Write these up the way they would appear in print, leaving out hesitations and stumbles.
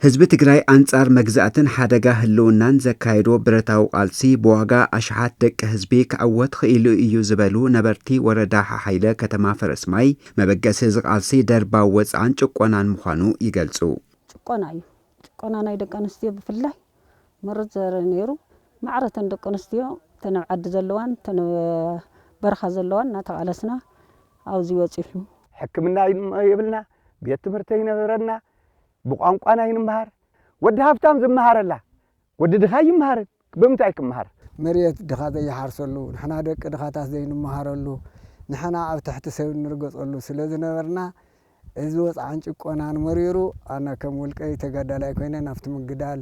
ህዝብ ትግራይ አንጻር መግዛእትን ሓደጋ ህልውናን ዘካይዶ ብረታው ቃልሲ በዋጋ አሽሓት ደቂ ህዝቢ ከአወት ኽኢሉ እዩ ዝበሉ ነበርቲ ወረዳ ሓይለ ከተማ ፈረስማይ መበገሲ ዝቃልሲ ደርባ ወፃን ጭቆናን ምዃኑ ይገልጹ። ጭቆና እዩ ጭቆና ናይ ደቂ ኣንስትዮ ብፍላይ መርዝ ዘረ ነይሩ ማዕረተን ደቂ ኣንስትዮ ተነብ ዓዲ ዘለዋን ተነብ በረኻ ዘለዋን እናተቃለስና አውዚ ወፂፉ ሕክምና ይብልና ቤት ትምህርቲ ይነበረና بقانقانا ينمهر ود هافتام زمهرلا ود دخاي يمهر بمتاي كمهر مريت دخاتا يحرسلو نحنا دق دخاتاس زين مهرلو نحنا اب تحت سب نرغصلو سلازي نبرنا እዚ ወፃን ጭቆናን መሪሩ አና ከመልቀይ ተጋዳላይ ኮይነ ናፍት ምግዳል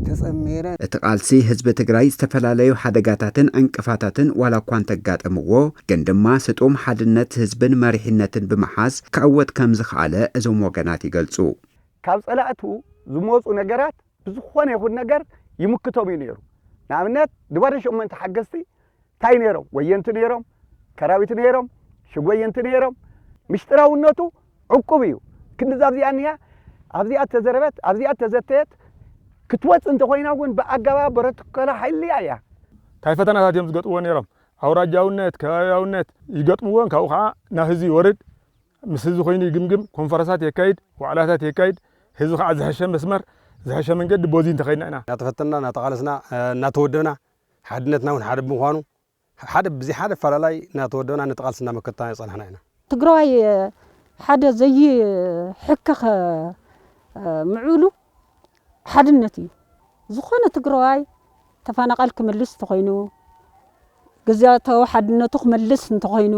ተጸሜረ እተቃልሲ ህዝብ ትግራይ ዝተፈላላዩ ሓደጋታትን እንቅፋታትን ዋላኳን ተጋጠምዎ ገንደማ ስጦም ሓድነት ህዝብን መሪሕነትን በመሓዝ ከአወት ከም ዝኻለ እዞም ወገናት ይገልጹ። ካብ ጸላእቱ ዝሞጹ ነገራት ብዙኾነ ይሁን ነገር ይምክቶም ይነሩ ናብነት ድባደ ሸመንተ ሓገስቲ ታይ ነሮም ወየንቲ ነሮም ከራዊት ነሮም ሽጎየንቲ ነሮም ምሽጥራውነቱ ዕቁብ እዩ ክንዛብዚያንያ ኣብዚያ ተዘረበት ኣብዚያ ተዘተት ክትወጽ እንተ ኮይናውን በአጋባ በረትከላ ኃይልያ ታይ ፈተናታት እዮም ዝገጥዎ ነሮም አውራጃውነት ከባቢያውነት ይገጥምዎን ካው ኸዓ ና ህዚ ወርድ ምስ ህዚ ኮይኑ ይግምግም ኮንፈረንሳት የካይድ ዋዕላታት የካይድ ህዝብ ኸዓ ዝሐሸ መስመር ዝሐሸ መንገድ ቦዚን ተኸይና ኢና ናተፈተና ናተቃለስና ናተወደና ሓድነትና ውን ሓደ ምዃኑ ሓደ ብዚ ሓደ ፈላላይ ናተወደና ነተቃልስና መከታና ይጸናሕና ኢና ትግራይ ሓደ ዘይ ሕከኸ ምዑሉ ሓድነት እዩ ዝኾነ ትግራይ ተፈናቀል ክመልስ ተኾይኑ ግዛተው ሓድነቱ ክመልስ እንተኾይኑ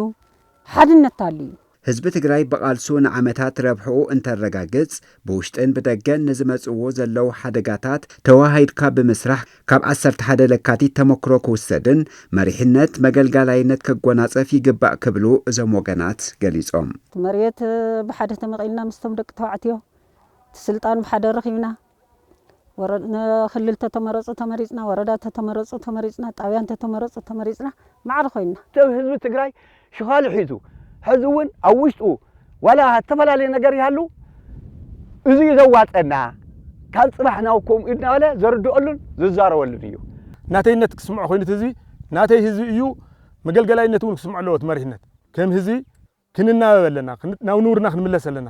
ሓድነት አለዩ ህዝብ ትግራይ በቃልሱ ንዓመታት ረብሑ እንተረጋግጽ በውሽጥን በደገን ንዝመጽዎ ዘለው ሓደጋታት ተዋሃይድካ በመስራሕ ካብ 11 ለካቲት ተመክሮ ክውሰድን መሪሕነት መገልጋላይነት ከጎናጸፍ ይግባእ ክብሉ እዞም ወገናት ገሊጾም መሬት በሓደ ተመቂልና ምስቶም ደቂ ተባዕትዮ ስልጣን በሓደ ረኺብና ወረድና ክልል ተመረጹ ተመሪጽና ወረዳ ተመረጹ ተመሪጽና ጣብያን ተመረጹ ተመሪጽና ማዕረ ኮይና ህዝብ ትግራይ ሽኻል ሒዙ حزون أوشتو ولا هتفلالي ነገር ያሉ እዚ ይዘዋጠና ካል ጽባሕናውኩም ኢድና ወለ ዘርድኡልን ዝዛረወልን እዩ ናተይነት ክስምዕ ኮይነት እዚ ናተይ ህዝቢ እዩ መገልገላይነት እውን ክስምዕ ኣለዎ መሪሕነት ከም ህዝቢ ክንናበበለና ናብ ኑርና ክንምለሰለና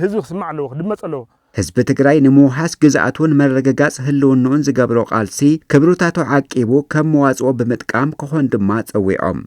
ህዝቢ ክስምዕ ኣለዎ ክድመጽ ኣለዎ ህዝብ ትግራይ ንመውሓስ ግዛኣቱን መረጋጋጽ ህልውናውን ዝገብሮ ቃልሲ ክብሩታቱ ዓቂቡ ከም መዋጽኦ ብምጥቃም ክኾን ድማ ጸዊዖም